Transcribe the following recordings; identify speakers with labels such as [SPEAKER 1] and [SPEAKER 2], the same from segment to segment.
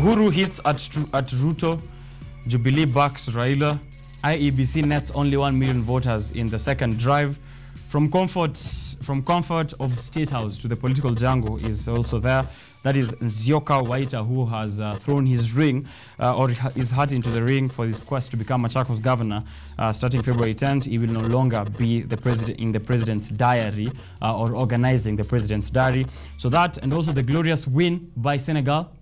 [SPEAKER 1] Uhuru hits at Ruto. Jubilee backs Raila. IEBC nets only 1 million voters in the second drive. From comfort of State House to the political jungle is also there. That is Nzioka Waita, who has thrown his ring or his hat into the ring for his quest to become Machakos governor. Starting February 10th, he will no longer be the president in the president's diary or organizing the president's diary. So that, and also the glorious win by Senegal.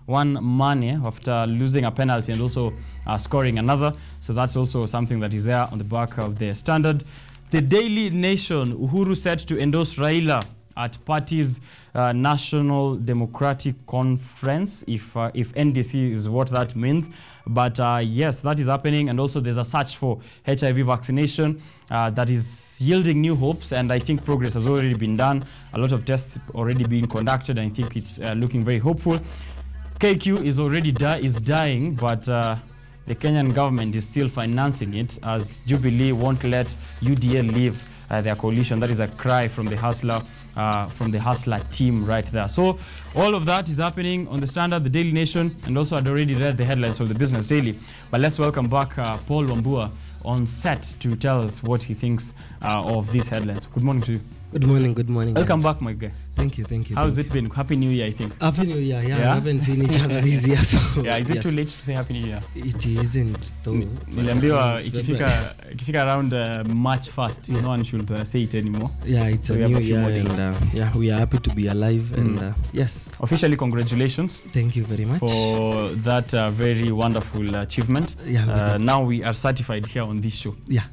[SPEAKER 1] One Mane after losing a penalty and also scoring another. So that's also something that is there on the back of the Standard. The Daily Nation, Uhuru set to endorse Raila at party's National Democratic Conference, if NDC is what that means. But yes, that is happening. And also there's a search for HIV vaccination that is yielding new hopes. And I think progress has already been done. A lot of tests already being conducted. And I think it's looking very hopeful. KQ is already dying, but the Kenyan government is still financing it as Jubilee won't let UDA leave their coalition. That is a cry from the Hustler team right there. So all of that is happening on the Standard, the Daily Nation, and also I'd already read the headlines of the Business Daily. But let's welcome back Paul Wambua on set to tell us what he thinks of these headlines. Good morning to you.
[SPEAKER 2] Good morning, good morning.
[SPEAKER 1] Welcome back, my guy.
[SPEAKER 2] Thank you, thank you.
[SPEAKER 1] How's it been? Happy New Year, I think.
[SPEAKER 2] Happy New Year, yeah. We haven't seen each other this year, so...
[SPEAKER 1] Yeah, is it too late to say Happy New Year?
[SPEAKER 2] It isn't, though.
[SPEAKER 1] Niliambiwa ikifika around March 1st, no one should say it anymore.
[SPEAKER 2] Yeah, it's so a new year, and yeah, we are happy to be alive, and yes.
[SPEAKER 1] Officially, congratulations.
[SPEAKER 2] Thank you very much.
[SPEAKER 1] For that very wonderful achievement.
[SPEAKER 2] Yeah.
[SPEAKER 1] Now we are certified here on this show.
[SPEAKER 2] Yeah.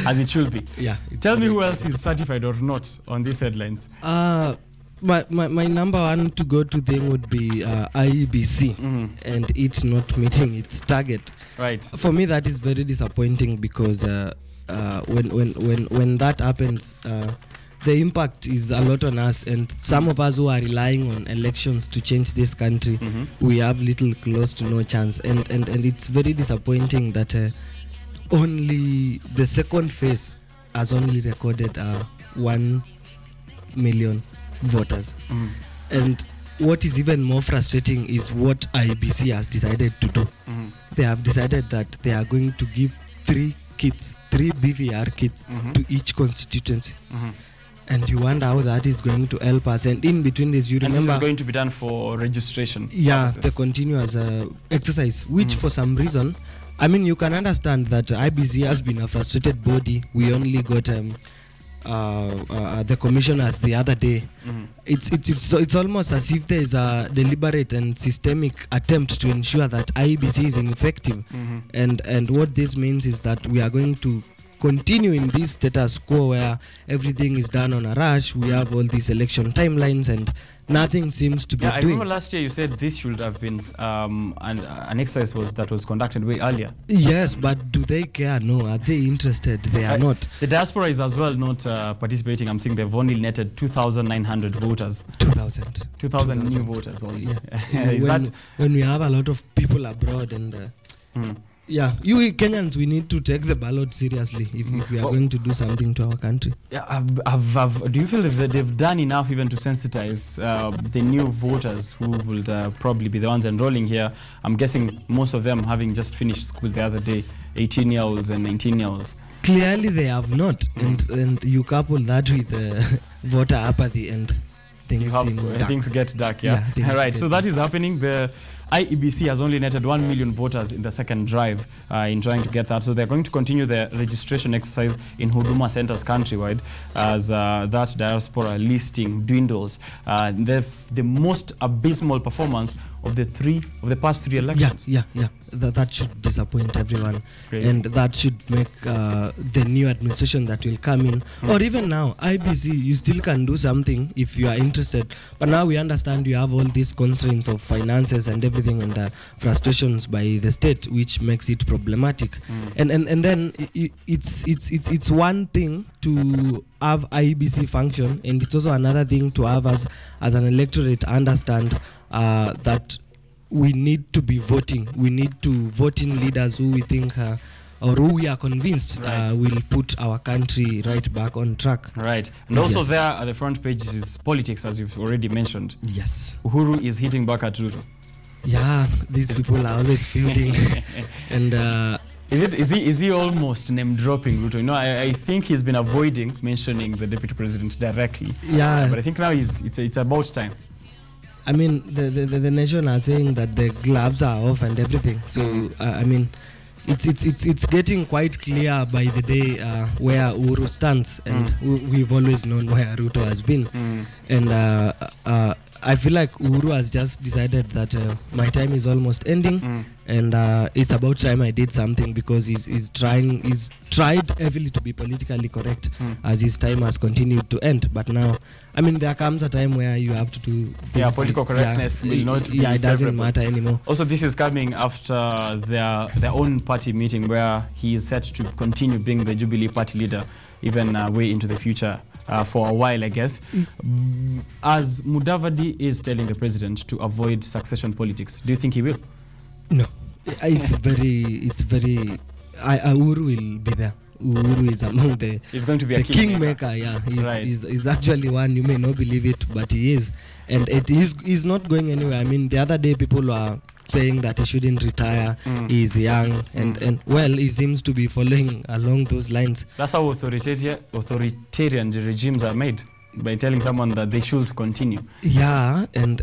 [SPEAKER 1] As it should be.
[SPEAKER 2] Yeah.
[SPEAKER 1] Tell me who else is certified or not on these headlines.
[SPEAKER 2] My number one to go to thing would be IEBC and it not meeting its target.
[SPEAKER 1] Right.
[SPEAKER 2] For me, that is very disappointing because when that happens, the impact is a lot on us, and some of us who are relying on elections to change this country, we have little close to no chance, and it's very disappointing that only the second phase has only recorded 1 million voters. And what is even more frustrating is what IBC has decided to do. They have decided that they are going to give 3 BVR kits to each constituency. And you wonder how that is going to help us. And in between this, you remember...
[SPEAKER 1] this is going to be done for registration.
[SPEAKER 2] Yeah,
[SPEAKER 1] purposes. The
[SPEAKER 2] continuous exercise, which for some reason, I mean, you can understand that IBC has been a frustrated body. We only got the commissioners the other day. It's almost as if there is a deliberate and systemic attempt to ensure that IBC is ineffective. And what this means is that we are going to continue in this status quo where everything is done on a rush. We have all these election timelines and nothing seems to be doing.
[SPEAKER 1] I remember last year you said this should have been an exercise that was conducted way earlier.
[SPEAKER 2] Yes, but do they care? No. Are they interested? They are not.
[SPEAKER 1] The diaspora is as well not participating. I'm saying they've only netted 2,900 voters. 2,000 new voters only.
[SPEAKER 2] Yeah. When we have a lot of people abroad and... Yeah, you Kenyans, we need to take the ballot seriously if we are going to do something to our country.
[SPEAKER 1] Yeah, do you feel that they've done enough even to sensitize the new voters who will probably be the ones enrolling here? I'm guessing most of them having just finished school the other day, 18-year-olds and 19-year-olds.
[SPEAKER 2] Clearly they have not, and you couple that with voter apathy and things
[SPEAKER 1] get dark, yeah right. So that is happening. The IEBC has only netted 1 million voters in the second drive in trying to get that. So they're going to continue the registration exercise in Huduma centers countrywide as that diaspora listing dwindles. The most abysmal performance of the past 3 elections.
[SPEAKER 2] Yeah. That should disappoint everyone.
[SPEAKER 1] Crazy.
[SPEAKER 2] And that should make the new administration that will come in, or even now, IBC, you still can do something if you are interested. But now we understand you have all these constraints of finances and everything, and frustrations by the state, which makes it problematic. And then it's one thing to have IBC function, and it's also another thing to have as an electorate understand that we need to be voting. We need to vote in leaders who we think or who we are convinced will put our country right back on track.
[SPEAKER 1] Right. And also there at the front page is politics, as you've already mentioned.
[SPEAKER 2] Yes.
[SPEAKER 1] Uhuru is hitting back at Ruto.
[SPEAKER 2] Yeah, these people are always feuding. And
[SPEAKER 1] is he almost name dropping Ruto? You know, I think he's been avoiding mentioning the deputy president directly.
[SPEAKER 2] Yeah,
[SPEAKER 1] but I think now it's about time.
[SPEAKER 2] I mean, the nation are saying that the gloves are off and everything. So I mean, it's getting quite clear by the day where Uhuru stands, and we've always known where Ruto has been. And I feel like Uhuru has just decided that my time is almost ending, and it's about time I did something, because he's tried heavily to be politically correct as his time has continued to end. But now, I mean, there comes a time where you have to do things
[SPEAKER 1] political correctness will not be
[SPEAKER 2] it doesn't
[SPEAKER 1] favorable.
[SPEAKER 2] matter anymore.
[SPEAKER 1] Also, this is coming after their own party meeting, where he is set to continue being the Jubilee party leader even way into the future. For a while, I guess, as Mudavadi is telling the president to avoid succession politics, do you think he will?
[SPEAKER 2] No, it's very. Uhuru will be there. Uhuru is among the.
[SPEAKER 1] He's going to be a
[SPEAKER 2] kingmaker. Yeah, he's actually one. You may not believe it, but he is, and he's not going anywhere. I mean, the other day people were saying that he shouldn't retire, he's young, and well, he seems to be following along those lines.
[SPEAKER 1] That's how authoritarian regimes are made, by telling someone that they should continue.
[SPEAKER 2] Yeah, and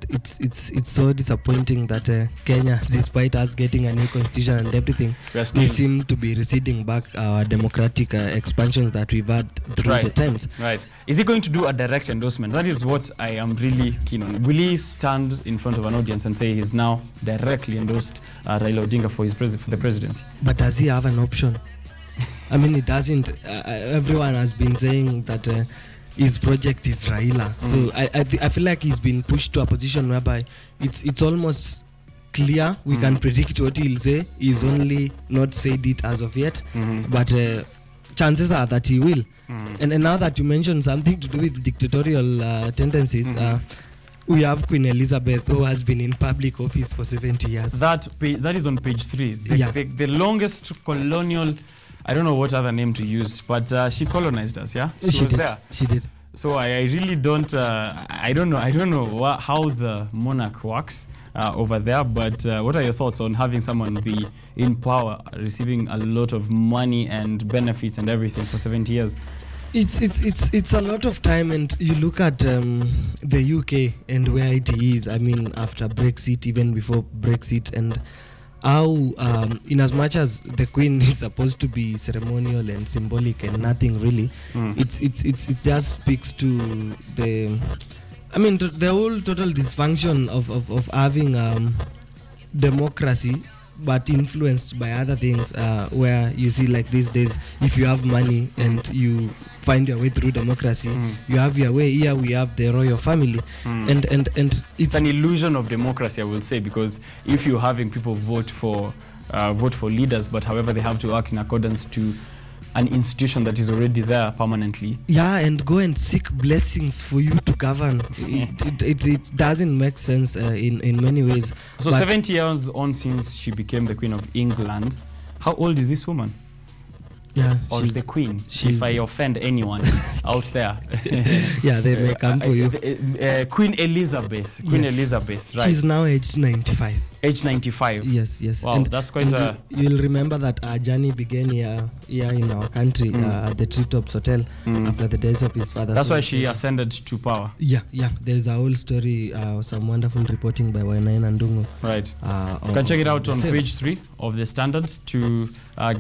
[SPEAKER 2] it's so disappointing that Kenya, despite us getting a new constitution and everything, we seem to be receding back our democratic expansions that we've had through the times.
[SPEAKER 1] Right. Is he going to do a direct endorsement? That is what I am really keen on. Will he stand in front of an audience and say he's now directly endorsed Raila Odinga for the presidency?
[SPEAKER 2] But does he have an option? I mean, it doesn't. Everyone has been saying that his project is Raila. So I feel like he's been pushed to a position whereby it's almost clear. We can predict what he'll say. He's only not said it as of yet. But chances are that he will. And now that you mentioned something to do with dictatorial tendencies, we have Queen Elizabeth, who has been in public office for 70 years.
[SPEAKER 1] That is on page 3. The longest colonial, I don't know what other name to use, but she colonized us, yeah? She was
[SPEAKER 2] did.
[SPEAKER 1] there.
[SPEAKER 2] She did.
[SPEAKER 1] So I really don't, I don't know how the monarch works over there, but what are your thoughts on having someone be in power, receiving a lot of money and benefits and everything for 70 years?
[SPEAKER 2] It's a lot of time, and you look at the UK and where it is. I mean, after Brexit, even before Brexit, and how in as much as the Queen is supposed to be ceremonial and symbolic and nothing really, it just speaks to the, I mean, to the whole total dysfunction of having democracy, but influenced by other things, where you see, like these days, if you have money and you find your way through democracy, you have your way. Here we have the royal family, and it's
[SPEAKER 1] an illusion of democracy, I will say, because if you're having people vote for leaders, but however they have to act in accordance to an institution that is already there permanently.
[SPEAKER 2] Yeah, and go and seek blessings for you to govern. It doesn't make sense in many ways.
[SPEAKER 1] So 70 years on since she became the Queen of England, how old is this woman?
[SPEAKER 2] Yeah,
[SPEAKER 1] or the Queen, if I offend anyone out there.
[SPEAKER 2] Yeah, they may come for you.
[SPEAKER 1] Queen Elizabeth. Elizabeth, right.
[SPEAKER 2] She's now aged 95.
[SPEAKER 1] Age 95.
[SPEAKER 2] Yes.
[SPEAKER 1] Wow, and that's quite a...
[SPEAKER 2] You'll remember that our journey began here in our country at the Treetops Hotel after the death of his father.
[SPEAKER 1] That's why she ascended to power.
[SPEAKER 2] Yeah. There's a whole story, some wonderful reporting by Wainaina Ndungu.
[SPEAKER 1] Right. You can check it out on page 3 of the Standard to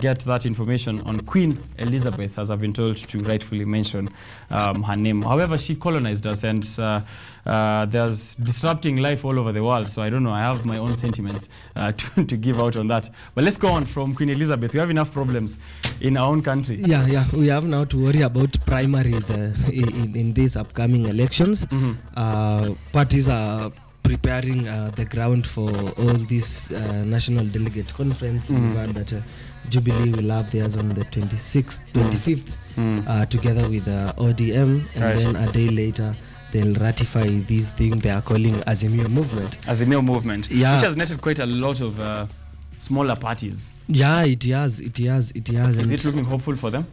[SPEAKER 1] get that information on Queen Elizabeth, as I've been told to rightfully mention her name. However, she colonized us, and there's disrupting life all over the world. So I don't know. I have my own sentiments to give out on that. But let's go on from Queen Elizabeth. We have enough problems in our own country.
[SPEAKER 2] Yeah. We have now to worry about primaries in these upcoming elections. Parties are preparing the ground for all this national delegate conference. We've heard that Jubilee will have theirs on the 25th, together with ODM, and then a day later they'll ratify this thing they are calling Azimio Movement.
[SPEAKER 1] Azimio Movement,
[SPEAKER 2] yeah,
[SPEAKER 1] which has netted quite a lot of smaller parties.
[SPEAKER 2] Yeah, it has.
[SPEAKER 1] Is it looking hopeful for them,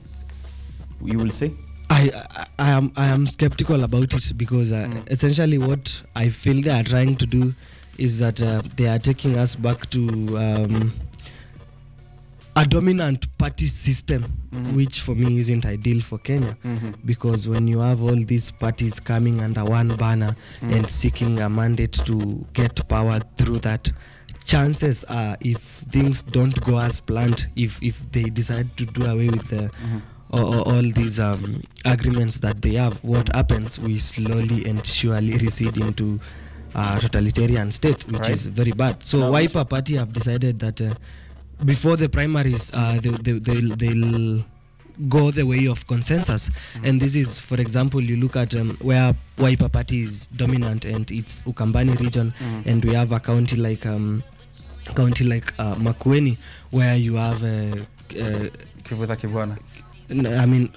[SPEAKER 1] you will say?
[SPEAKER 2] I am skeptical about it, because essentially what I feel they are trying to do is that they are taking us back to a dominant party system, which for me isn't ideal for Kenya, because when you have all these parties coming under one banner and seeking a mandate to get power through that, chances are, if things don't go as planned, if they decide to do away with the all these agreements that they have, what happens, we slowly and surely recede into a totalitarian state, which is very bad. So Wiper Party have decided that before the primaries, they'll go the way of consensus. And this is, for example, you look at where Wiper Party is dominant, and it's Ukambani region, and we have a county like Makueni, where you have
[SPEAKER 1] Kivutha Kibwana.
[SPEAKER 2] I mean,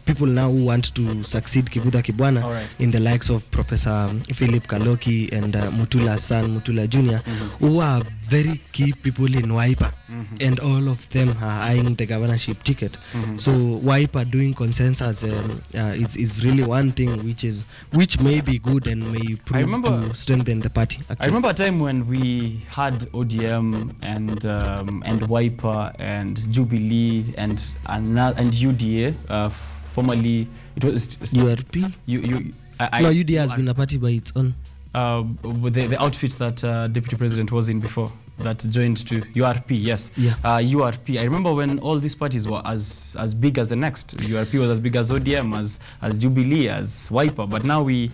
[SPEAKER 2] people now who want to succeed Kivutha Kibwana in the likes of Professor Philip Kaloki and Mutula's son, Mutula Jr., who are very key people in Wiper, and all of them are eyeing the governorship ticket. So Wiper doing consensus is really one thing which may be good and may prove to strengthen the party. Actually. I
[SPEAKER 1] remember a time when we had ODM and Wiper and Jubilee and UDA. Formerly, it was
[SPEAKER 2] URP. No, UDA has been a party by its own.
[SPEAKER 1] The outfit that Deputy President was in before, that joined to URP, yes. URP. I remember when all these parties were as big as the next. URP was as big as ODM, as Jubilee, as Wiper. But now it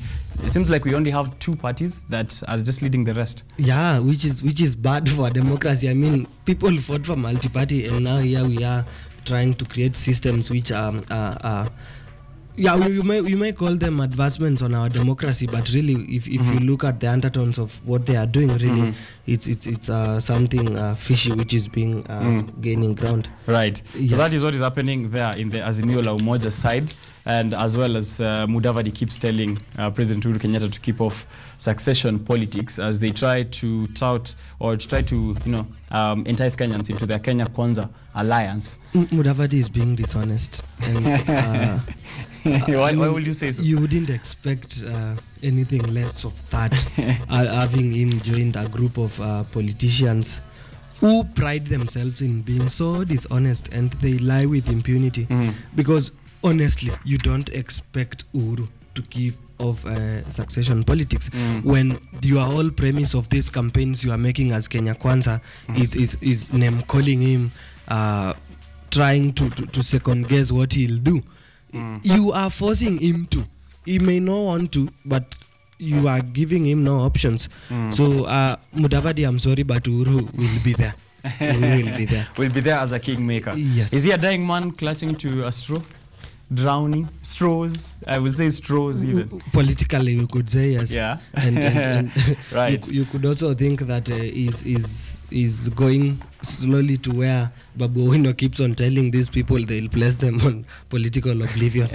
[SPEAKER 1] seems like we only have two parties that are just leading the rest. Yeah,
[SPEAKER 2] which is bad for democracy. I mean, people fought for multi-party, and now here we are trying to create systems which are you may call them advancements on our democracy, but really, if you look at the undertones of what they are doing, really, it's something fishy which is being gaining ground.
[SPEAKER 1] Right. Yes. So that is what is happening there in the Azimio la Umoja side, and as well as Mudavadi keeps telling President Uhuru Kenyatta to keep off succession politics as they try to tout or to try to entice Kenyans into their Kenya Kwanza alliance.
[SPEAKER 2] Mudavadi is being dishonest. And,
[SPEAKER 1] why would you say so?
[SPEAKER 2] You wouldn't expect anything less of that, having him joined a group of politicians who pride themselves in being so dishonest, and they lie with impunity. Because honestly, you don't expect Uhuru to keep off succession politics when your whole premise of these campaigns you are making as Kenya Kwanza is name calling him, trying to second guess what he'll do. You are forcing him to. He may not want to, but you are giving him no options. So Mudavadi, I'm sorry, but Uhuru will be there. Will be there.
[SPEAKER 1] Will be there as a kingmaker.
[SPEAKER 2] Yes.
[SPEAKER 1] Is he a dying man clutching to a straw? Drowning? Straws? I will say straws even.
[SPEAKER 2] Politically, you could say yes.
[SPEAKER 1] Yeah.
[SPEAKER 2] And
[SPEAKER 1] right.
[SPEAKER 2] You could also think that is going slowly to where Babu Owino keeps on telling these people they'll place them on political oblivion.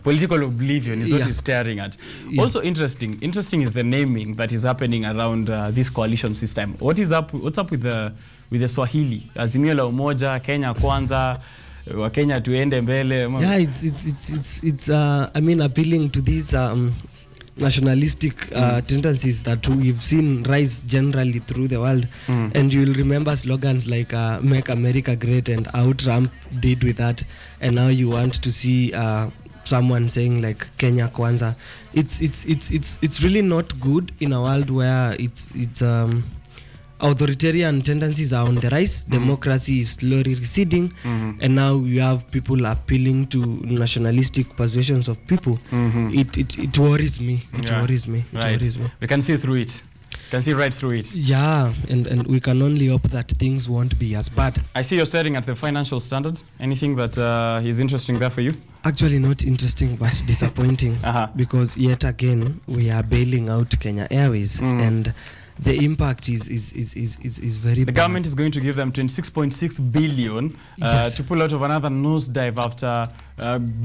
[SPEAKER 1] Political oblivion is what he's staring at. Also interesting is the naming that is happening around this coalition system. What's up with the Swahili? Azimio la Umoja, Kenya Kwanza, Wakenya tuende mbele.
[SPEAKER 2] Yeah, it's I mean, appealing to these nationalistic tendencies that we've seen rise generally through the world. And you'll remember slogans like Make America Great and how Trump did with that, and now you want to see someone saying like Kenya Kwanza. It's really not good in a world where it's authoritarian tendencies are on the rise, democracy is slowly receding, and now you have people appealing to nationalistic persuasions of people. It worries me. It worries me.
[SPEAKER 1] We can see through it. Can see right through it.
[SPEAKER 2] Yeah, and we can only hope that things won't be as bad.
[SPEAKER 1] I see you're staring at the Financial Standard. Anything that is interesting there for you?
[SPEAKER 2] Actually not interesting, but disappointing. Because yet again, we are bailing out Kenya Airways, and the impact is very bad.
[SPEAKER 1] The government is going to give them 26.6 billion to pull out of another nosedive after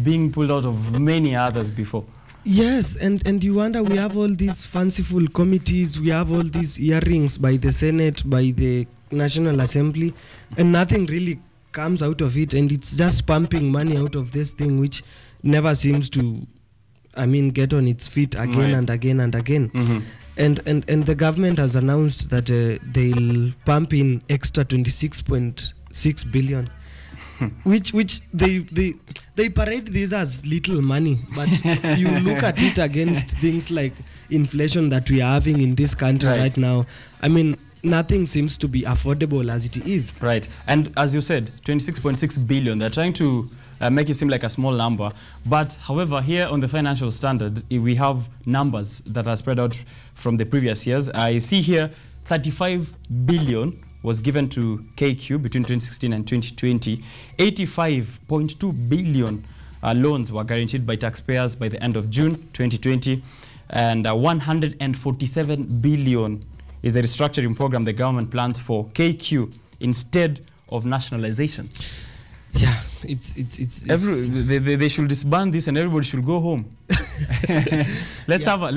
[SPEAKER 1] being pulled out of many others before.
[SPEAKER 2] Yes, and you wonder, we have all these fanciful committees, we have all these hearings by the Senate, by the National Assembly, and nothing really comes out of it, and it's just pumping money out of this thing which never seems to, get on its feet again and again and again. And the government has announced that they'll pump in extra 26.6 billion, which they parade this as little money, but you look at it against things like inflation that we are having in this country right now. I mean, nothing seems to be affordable as it is.
[SPEAKER 1] Right. And as you said, 26.6 billion, they're trying to make it seem like a small number. But however, here on the financial standard, we have numbers that are spread out from the previous years. I see here 35 billion was given to KQ between 2016 and 2020. 85.2 billion loans were guaranteed by taxpayers by the end of June 2020. And 147 billion is the restructuring program the government plans for KQ instead of nationalization.
[SPEAKER 2] Yeah,
[SPEAKER 1] they should disband this and everybody should go home. let's have a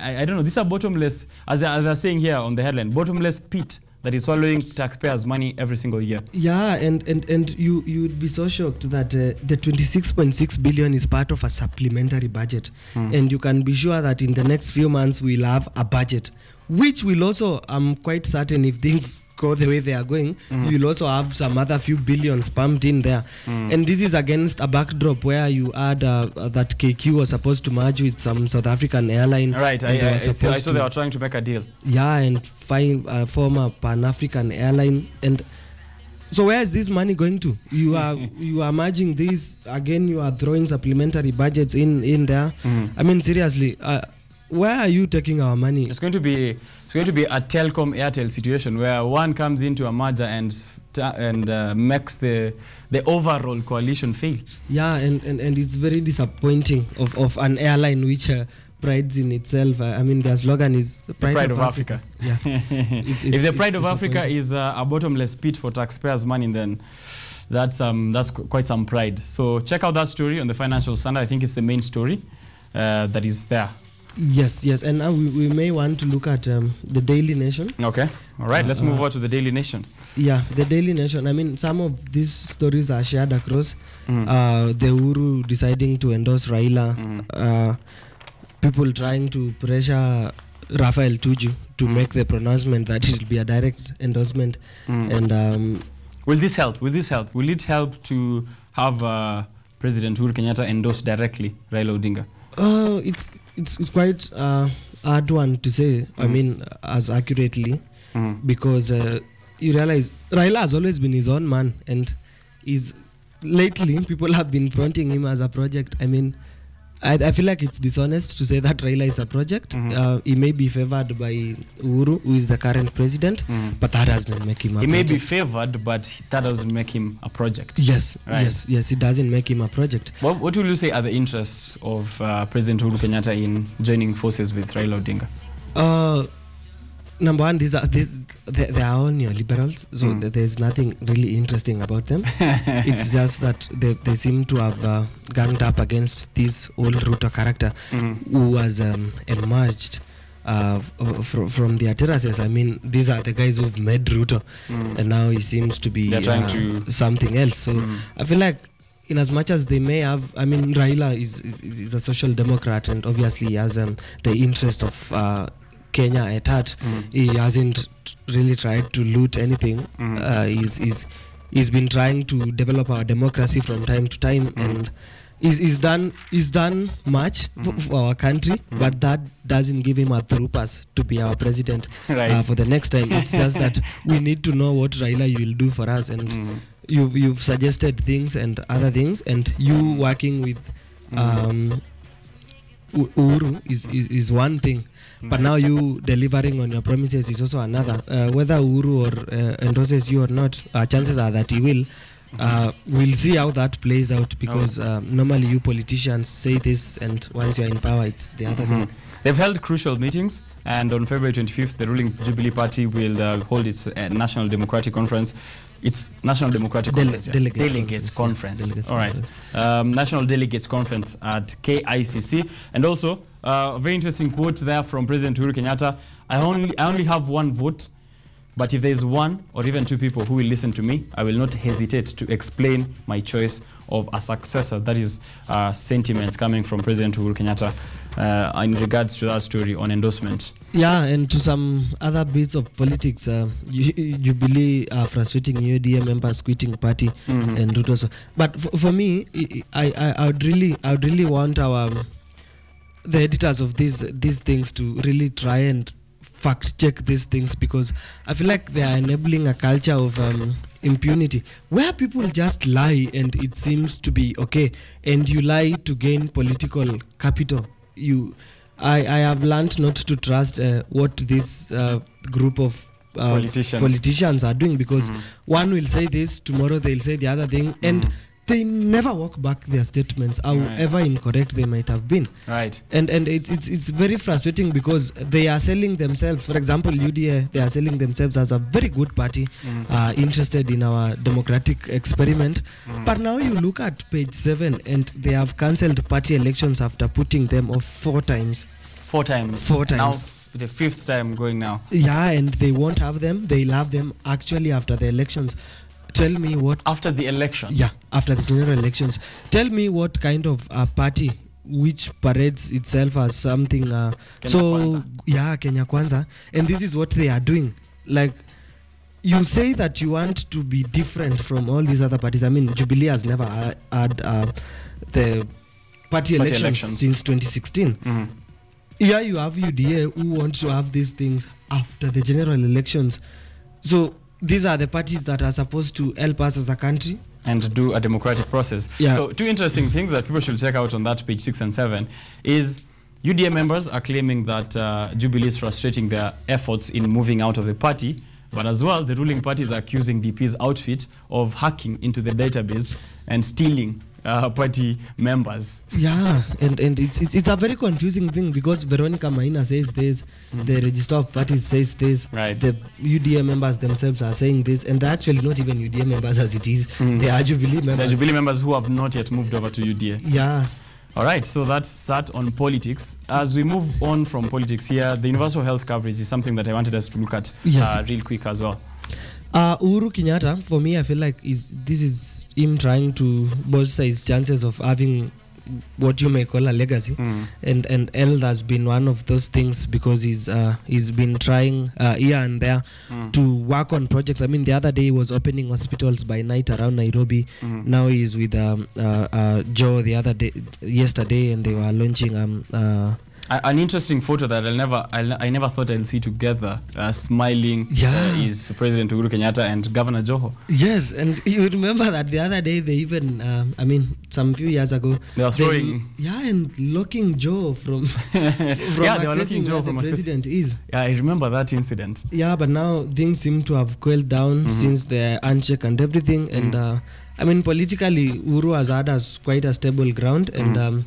[SPEAKER 1] I don't know, these are bottomless, as they're saying here on the headline, bottomless pit that is swallowing taxpayers' money every single year.
[SPEAKER 2] Yeah, and you'd be so shocked that the 26.6 billion is part of a supplementary budget. And you can be sure that in the next few months we'll have a budget, which will also, I'm quite certain, if things go the way they are going, you'll also have some other few billions pumped in there. And this is against a backdrop where you add that KQ was supposed to merge with some South African airline.
[SPEAKER 1] Right, I saw they were trying to make a deal.
[SPEAKER 2] Yeah, and find former Pan-African airline. And so where is this money going to? You are merging this again. You are throwing supplementary budgets in there. I mean, seriously, where are you taking our money?
[SPEAKER 1] It's going to be a Telkom Airtel situation where one comes into a merger and makes the overall coalition fail.
[SPEAKER 2] Yeah, and it's very disappointing of an airline which prides in itself. I mean, their slogan is the pride of Africa. Yeah.
[SPEAKER 1] If the pride of Africa is a bottomless pit for taxpayers' money, then that's quite some pride. So check out that story on the Financial Standard. I think it's the main story that is there.
[SPEAKER 2] Yes, and now we may want to look at the Daily Nation.
[SPEAKER 1] Okay, all right, let's move on to the Daily Nation.
[SPEAKER 2] Yeah, the Daily Nation. I mean, some of these stories are shared across. The Uhuru deciding to endorse Raila, people trying to pressure Raphael Tuju to make the pronouncement that it will be a direct endorsement. And
[SPEAKER 1] will this help? Will it help to have President Uhuru Kenyatta endorse directly Raila Odinga?
[SPEAKER 2] It's quite hard one to say, I mean, as accurately, because you realize Raila has always been his own man, and lately people have been fronting him as a project. I mean, I feel like it's dishonest to say that Raila is a project. He may be favored by Uhuru, who is the current president, but that doesn't make him a project. He
[SPEAKER 1] may be favored, but that doesn't make him a project.
[SPEAKER 2] Yes,
[SPEAKER 1] right?
[SPEAKER 2] yes, it doesn't make him a project.
[SPEAKER 1] What will you say are the interests of President Uhuru Kenyatta in joining forces with Raila Odinga?
[SPEAKER 2] Number one, they are all neoliberals, so there's nothing really interesting about them. It's just that they seem to have ganged up against this old Ruto character who has emerged from their terraces. I mean, these are the guys who've made Ruto, and now he seems to be something else. So I feel like, in as much as they may have, I mean, Raila is a social democrat, and obviously he has the interest of Kenya at heart. He hasn't really tried to loot anything. He's been trying to develop our democracy from time to time, and he's done much for our country, but that doesn't give him a through pass to be our president for the next time. It's just that we need to know what Raila you will do for us, and you've suggested things and other things, and you working with Uhuru is one thing. But now you delivering on your promises is also another. Whether Uhuru or endorses you or not, chances are that he will. We'll see how that plays out, because normally you politicians say this, and once you're in power, it's the other thing.
[SPEAKER 1] They've held crucial meetings, and on February 25th, the ruling Jubilee Party will hold its National Democratic Conference. It's National Democratic Conference. Delegates Conference. All right. National Delegates Conference at KICC. And also, a very interesting quote there from President Uhuru Kenyatta. I only have one vote. But if there is one or even two people who will listen to me, I will not hesitate to explain my choice of a successor. That is sentiment coming from President Uhuru Kenyatta in regards to that story on endorsement.
[SPEAKER 2] Yeah, and to some other bits of politics, Jubilee are frustrating UDA members quitting party and Ruto. So. But for me, I would really want the editors of these things to really try and fact check these things, because I feel like they are enabling a culture of impunity where people just lie and it seems to be okay, and you lie to gain political capital. I have learned not to trust what this group of politicians are doing, because one will say this, tomorrow they'll say the other thing, and they never walk back their statements, however incorrect they might have been.
[SPEAKER 1] Right.
[SPEAKER 2] And it's very frustrating, because they are selling themselves. For example, UDA, they are selling themselves as a very good party, interested in our democratic experiment. But now you look at page 7, and they have cancelled party elections after putting them off 4 times.
[SPEAKER 1] 4 times.
[SPEAKER 2] 4 times.
[SPEAKER 1] Now the 5th time going now.
[SPEAKER 2] Yeah, and they won't have them. They'll have them actually after the elections. Tell me what...
[SPEAKER 1] After the elections?
[SPEAKER 2] Yeah, after the general elections. Tell me what kind of party which parades itself as something...
[SPEAKER 1] Kenya Kwanza.
[SPEAKER 2] Yeah, Kenya Kwanza. And this is what they are doing. Like, you say that you want to be different from all these other parties. I mean, Jubilee has never had the party elections since 2016. Here you have UDA who want to have these things after the general elections. So... these are the parties that are supposed to help us as a country
[SPEAKER 1] and do a democratic process.
[SPEAKER 2] Yeah.
[SPEAKER 1] So 2 interesting things that people should check out on that page 6 and 7 is UDA members are claiming that Jubilee is frustrating their efforts in moving out of the party, but as well the ruling party is accusing DP's outfit of hacking into the database and stealing party members.
[SPEAKER 2] Yeah, and it's a very confusing thing, because Veronica Maina says this, the Register of Parties says this,
[SPEAKER 1] right.
[SPEAKER 2] The UDA members themselves are saying this, and they're actually not even UDA members as it is. They are Jubilee members.
[SPEAKER 1] They're Jubilee members who have not yet moved over to UDA.
[SPEAKER 2] Yeah.
[SPEAKER 1] All right, so that's that on politics. As we move on from politics here, the universal health coverage is something that I wanted us to look at real quick as well.
[SPEAKER 2] Uhuru Kenyatta, for me, I feel like this is him trying to bolster his chances of having what you may call a legacy, and health has been one of those things, because he's been trying here and there to work on projects. I mean, the other day he was opening hospitals by night around Nairobi. Now he's with Joe yesterday, and they were launching
[SPEAKER 1] an interesting photo that I never thought I'll see together, smiling, is President Uhuru Kenyatta and Governor Joho.
[SPEAKER 2] Yes, and you remember that the other day they even, some few years ago,
[SPEAKER 1] they were throwing...
[SPEAKER 2] and locking Joe from accessing where the president is.
[SPEAKER 1] Yeah, I remember that incident.
[SPEAKER 2] Yeah, but now things seem to have quelled down since the uncheck and everything, and politically, Uhuru has had us quite a stable ground, and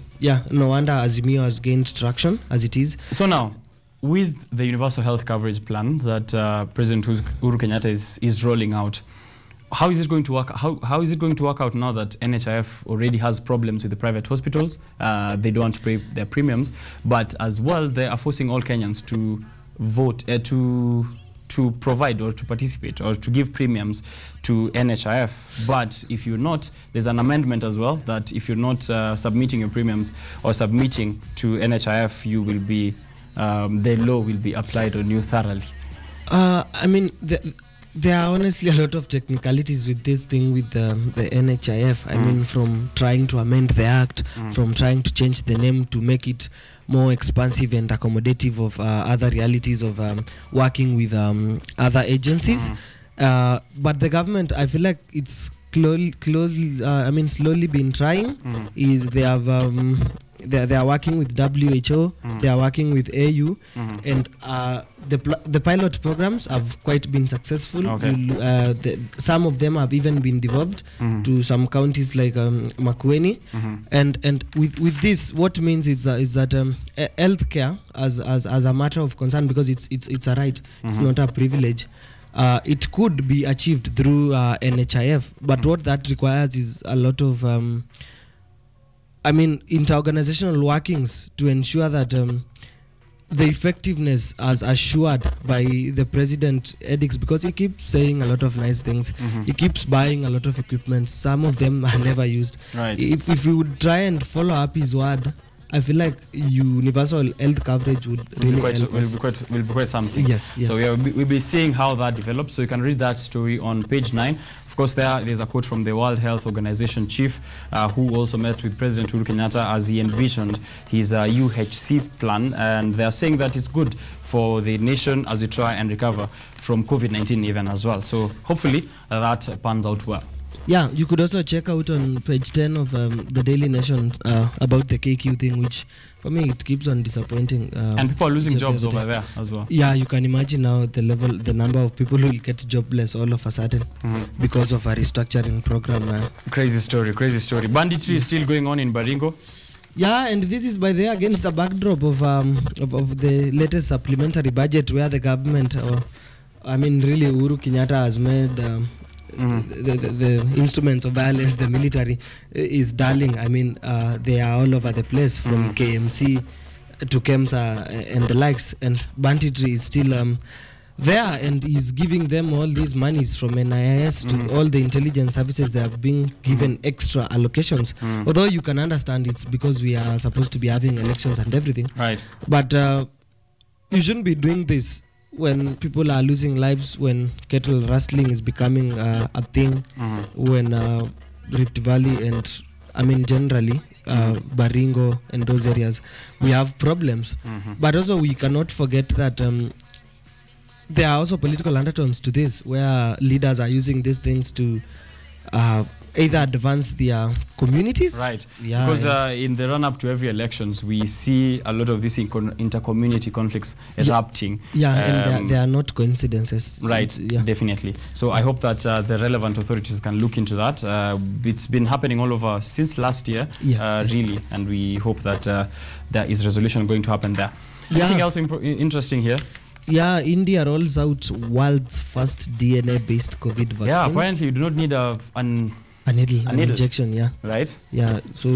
[SPEAKER 2] no wonder Azimio has gained traction as it is.
[SPEAKER 1] So now, with the universal health coverage plan that President Uhuru Kenyatta is rolling out, how is it going to work? How is it going to work out now that NHIF already has problems with the private hospitals? They don't want to pay their premiums, but as well they are forcing all Kenyans to vote to provide or to participate or to give premiums to NHIF. But if you're not, there's an amendment as well that if you're not submitting your premiums or submitting to NHIF, you will be the law will be applied on you thoroughly.
[SPEAKER 2] There are honestly a lot of technicalities with this thing with the NHIF. I mean, from trying to amend the act, from trying to change the name to make it more expansive and accommodative of other realities of working with other agencies. But the government, I feel like it's slowly been trying. Is they have they are working with WHO, they are working with AU, and the pilot programs have quite been successful. Okay. Some of them have even been devolved to some counties like Makueni, and with this, what means is that healthcare as a matter of concern, because it's a right, it's not a privilege. It could be achieved through NHIF, but what that requires is a lot of interorganizational workings to ensure that the effectiveness as assured by the president edicts, because he keeps saying a lot of nice things. He keeps buying a lot of equipment. Some of them are never used.
[SPEAKER 1] Right.
[SPEAKER 2] If you would try and follow up his word, I feel like universal health coverage would really help us.
[SPEAKER 1] Will be quite something.
[SPEAKER 2] Yes.
[SPEAKER 1] So we'll be seeing how that develops. So you can read that story on page 9. Of course, there's a quote from the World Health Organization chief, who also met with President Uhuru Kenyatta as he envisioned his UHC plan, and they are saying that it's good for the nation as we try and recover from COVID-19 even as well. So hopefully that pans out well.
[SPEAKER 2] Yeah, you could also check out on page 10 of the Daily Nation about the KQ thing, which for me it keeps on disappointing.
[SPEAKER 1] And people are losing jobs over there as well.
[SPEAKER 2] Yeah, you can imagine now the number of people who will get jobless all of a sudden because of a restructuring program.
[SPEAKER 1] Crazy story. Banditry is still going on in Baringo.
[SPEAKER 2] Yeah, and this is by the against the backdrop of the latest supplementary budget, where the government, really Uhuru Kenyatta has made the instruments of violence, the military, is darling. They are all over the place, from KMC to KEMSA and the likes, and banditry is still there, and is giving them all these monies from NIS to all the intelligence services. They have been given extra allocations, although you can understand it's because we are supposed to be having elections and everything,
[SPEAKER 1] right?
[SPEAKER 2] But you shouldn't be doing this when people are losing lives, when cattle rustling is becoming a thing, when Rift Valley and generally Baringo and those areas, we have problems. But also we cannot forget that there are also political undertones to this, where leaders are using these things to either advance their communities.
[SPEAKER 1] Right. Yeah, because in the run-up to every elections, we see a lot of these inter-community conflicts erupting.
[SPEAKER 2] Yeah, and they are not coincidences.
[SPEAKER 1] Right, definitely. So I hope that the relevant authorities can look into that. It's been happening all over since last year, really, and we hope that there is resolution going to happen there. Anything else interesting here?
[SPEAKER 2] Yeah, India rolls out world's first DNA-based COVID vaccine.
[SPEAKER 1] Yeah, apparently you do not need a needle,
[SPEAKER 2] an injection. Yeah. Right. Yeah. So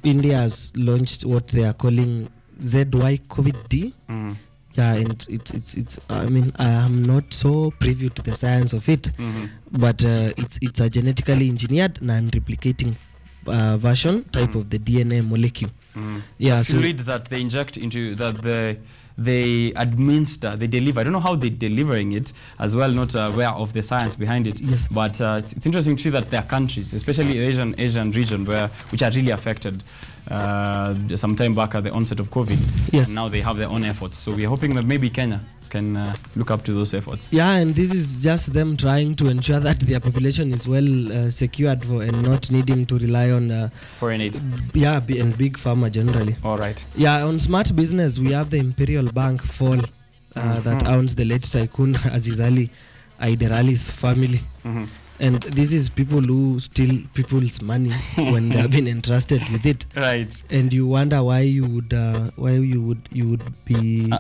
[SPEAKER 2] India has launched what they are calling ZY COVID-D. Yeah, and it's. I am not so privy to the science of it, but it's a genetically engineered non-replicating version type of the DNA molecule. Yeah.
[SPEAKER 1] Fluid that they inject into that they administer, they deliver. I don't know how they're delivering it as well, not aware of the science behind it.
[SPEAKER 2] Yes.
[SPEAKER 1] But it's interesting to see that there are countries, especially Asian region, which are really affected some time back at the onset of COVID.
[SPEAKER 2] Yes.
[SPEAKER 1] And now they have their own efforts. So we're hoping that maybe Kenya can look up to those efforts.
[SPEAKER 2] Yeah, and this is just them trying to ensure that their population is well secured for, and not needing to rely on
[SPEAKER 1] foreign aid.
[SPEAKER 2] Yeah, and big pharma generally.
[SPEAKER 1] All right.
[SPEAKER 2] Yeah, on smart business, we have the Imperial Bank fall that owns the late tycoon Aziz Ali Aiderali's family. And this is people who steal people's money when they have been entrusted with it.
[SPEAKER 1] Right.
[SPEAKER 2] And you wonder why you would be.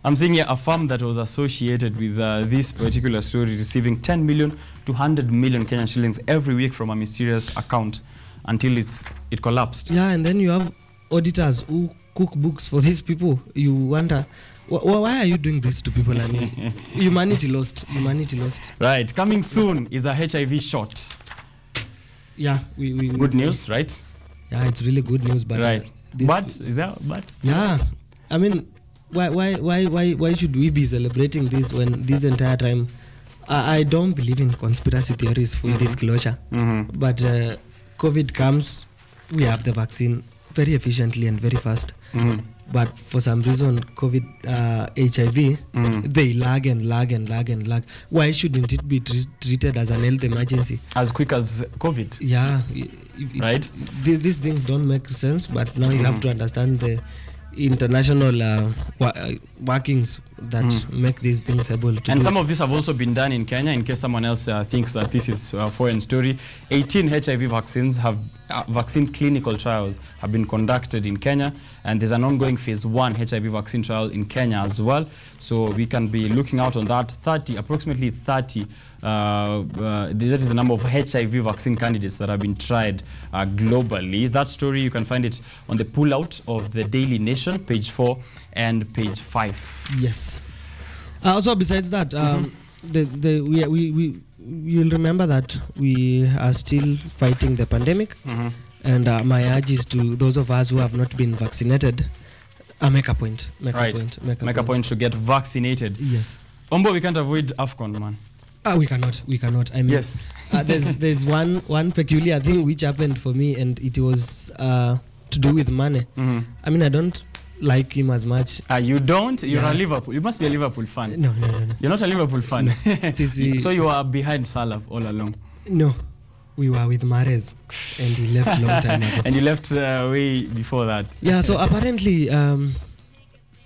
[SPEAKER 1] I'm seeing here a firm that was associated with this particular story receiving 10 million to 100 million Kenyan shillings every week from a mysterious account until it collapsed.
[SPEAKER 2] Yeah, and then you have auditors who cook books for these people. You wonder, why are you doing this to people? Humanity lost.
[SPEAKER 1] Right. Coming soon is a HIV shot.
[SPEAKER 2] Yeah,
[SPEAKER 1] good news, right?
[SPEAKER 2] Yeah, it's really good news, but
[SPEAKER 1] right. Is that but?
[SPEAKER 2] Yeah, Why should we be celebrating this when this entire time I don't believe in conspiracy theories, full disclosure, but COVID comes, we have the vaccine very efficiently and very fast, but for some reason COVID HIV they lag. Why shouldn't it be treated as an health emergency
[SPEAKER 1] as quick as COVID?
[SPEAKER 2] Yeah,
[SPEAKER 1] right.
[SPEAKER 2] These things don't make sense, but now you have to understand the international workings that make these things able to.
[SPEAKER 1] And some of this have also been done in Kenya, in case someone else thinks that this is a foreign story. 18 HIV vaccines vaccine clinical trials have been conducted in Kenya, and there's an ongoing phase 1 HIV vaccine trial in Kenya as well. So we can be looking out on that. Approximately 30 That is the number of HIV vaccine candidates that have been tried globally. That story, you can find it on the pullout of the Daily Nation, page 4 and page 5.
[SPEAKER 2] Yes. Also, besides that, you'll remember that we are still fighting the pandemic. And my urge is to those of us who have not been vaccinated, make a point. Make a point
[SPEAKER 1] to get vaccinated.
[SPEAKER 2] Yes.
[SPEAKER 1] Wambua, we can't avoid AFCON, man.
[SPEAKER 2] We cannot. I mean,
[SPEAKER 1] yes.
[SPEAKER 2] There's one peculiar thing which happened for me, and it was to do with Mane. I mean, I don't like him as much.
[SPEAKER 1] You don't? You're a Liverpool. You must be a Liverpool fan.
[SPEAKER 2] No.
[SPEAKER 1] You're not a Liverpool fan.
[SPEAKER 2] No.
[SPEAKER 1] So you are behind Salah all along.
[SPEAKER 2] No. We were with Mahrez, and he left long time ago.
[SPEAKER 1] And he left way before that.
[SPEAKER 2] Yeah, so apparently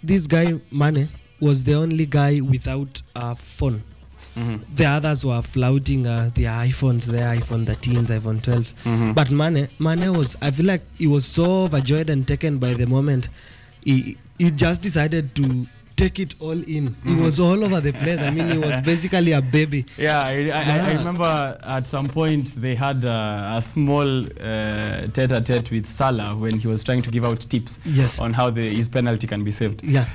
[SPEAKER 2] this guy, Mane, was the only guy without a phone. The others were flouting their iPhones, their iPhone 13s, iPhone 12s. But Mane was, I feel like he was so overjoyed and taken by the moment. He just decided to take it all in. He was all over the place. I mean, he was basically a baby.
[SPEAKER 1] Yeah, I remember at some point they had a small tete-a-tete with Salah when he was trying to give out tips on how his penalty can be saved.
[SPEAKER 2] Yeah.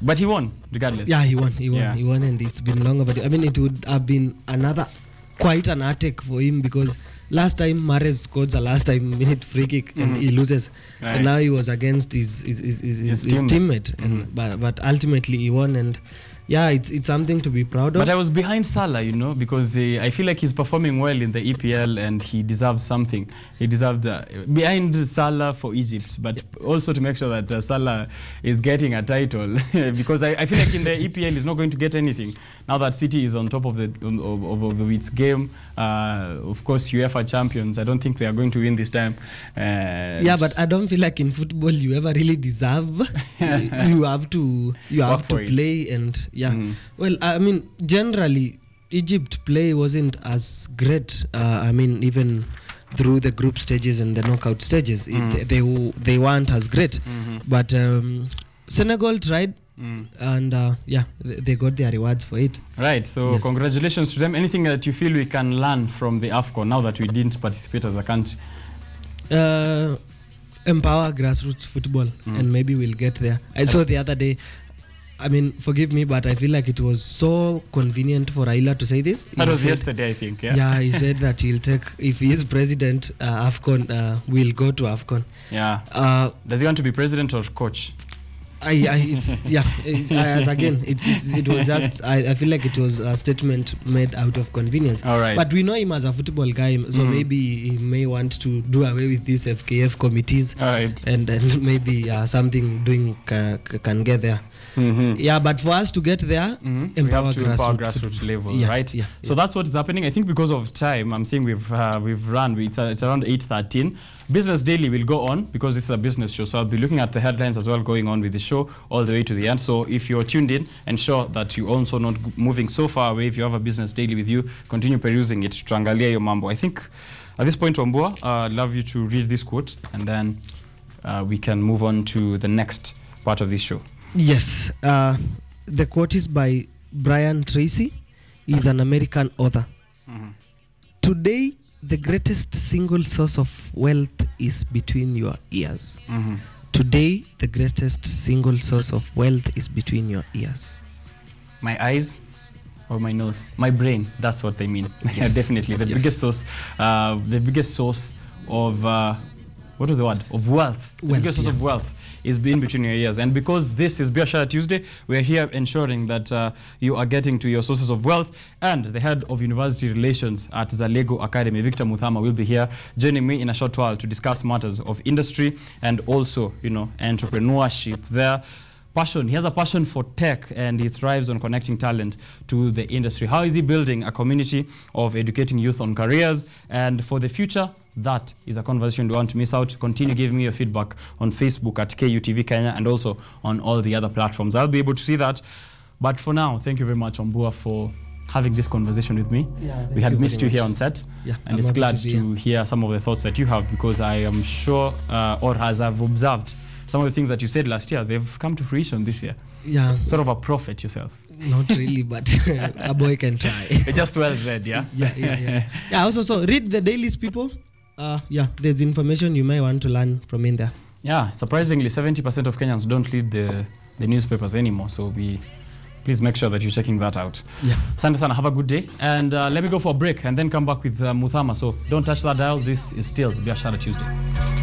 [SPEAKER 1] But he won, regardless.
[SPEAKER 2] Yeah, he won, and it's been long overdue. I mean, it would have been quite an attack for him, because last time Mahrez scored a minute free kick and he loses, and now he was against his teammate, but ultimately he won, and yeah, it's something to be proud of.
[SPEAKER 1] But I was behind Salah, because I feel like he's performing well in the EPL and he deserves something. He deserved behind Salah for Egypt, but also to make sure that Salah is getting a title, because I feel like in the EPL he's not going to get anything now that City is on top of its game. Of course, UEFA champions. I don't think they are going to win this time.
[SPEAKER 2] Yeah, but I don't feel like in football you ever really deserve. you have to play and. Yeah, well, I mean, generally, Egypt play wasn't as great. I mean, even through the group stages and the knockout stages, they weren't as great. But Senegal tried, and they got their rewards for it.
[SPEAKER 1] Right, so congratulations to them. Anything that you feel we can learn from the AFCON now that we didn't participate as a country?
[SPEAKER 2] Empower grassroots football, and maybe we'll get there. I saw the other day, I mean, forgive me, but I feel like it was so convenient for Raila to say this.
[SPEAKER 1] That was yesterday, I think.
[SPEAKER 2] Yeah, he said that he'll take, if he is president, AFCON, we'll go to AFCON.
[SPEAKER 1] Yeah. Does he want to be president or coach?
[SPEAKER 2] It was just, I feel like it was a statement made out of convenience.
[SPEAKER 1] All right.
[SPEAKER 2] But we know him as a football guy, so maybe he may want to do away with these FKF committees.
[SPEAKER 1] All right.
[SPEAKER 2] And maybe something doing can get there. Yeah, but for us to get there, empower
[SPEAKER 1] grassroots level, right? Yeah. So that's what is happening. I think because of time, I'm saying we've run. It's around 8:13. Business Daily will go on because this is a business show. So I'll be looking at the headlines as well, going on with the show all the way to the end. So if you're tuned in, ensure that you're also not moving so far away. If you have a Business Daily with you, continue perusing it. Tuangalia yo mambo. I think at this point, Wambua, I'd love you to read this quote, and then we can move on to the next part of this show.
[SPEAKER 2] Yes, the quote is by Brian Tracy. He's an American author. Today, the greatest single source of wealth is between your ears. Today, the greatest single source of wealth is between your ears.
[SPEAKER 1] My eyes or my nose? My brain, that's what they mean. Yes. Yeah, definitely. The biggest source of, what was the word? Of wealth. The biggest source of wealth is being between your ears. And because this is Biashara Tuesday, we're here ensuring that you are getting to your sources of wealth. And the head of university relations at Zalego Academy, Victor Muthama, will be here joining me in a short while to discuss matters of industry and also, entrepreneurship there. Passion. He has a passion for tech and he thrives on connecting talent to the industry. How is he building a community of educating youth on careers and for the future? That is a conversation you want to miss out. Continue giving me your feedback on Facebook at KUTV Kenya and also on all the other platforms. I'll be able to see that. But for now, thank you very much, Wambua, for having this conversation with me. Yeah, we had missed you here on set, and it's glad to hear some of the thoughts that you have, because I am sure, or as I've observed, some of the things that you said last year, they've come to fruition this year.
[SPEAKER 2] Yeah.
[SPEAKER 1] Sort of a prophet yourself.
[SPEAKER 2] Not really, but a boy can try.
[SPEAKER 1] You're just well read, yeah?
[SPEAKER 2] Yeah. Also, so read the dailies, people. There's information you may want to learn from in there.
[SPEAKER 1] Yeah, surprisingly, 70% of Kenyans don't read the newspapers anymore. So please make sure that you're checking that out.
[SPEAKER 2] Yeah.
[SPEAKER 1] Asante sana, have a good day. And let me go for a break and then come back with Muthama. So don't touch that dial. This is still Biashara Tuesday.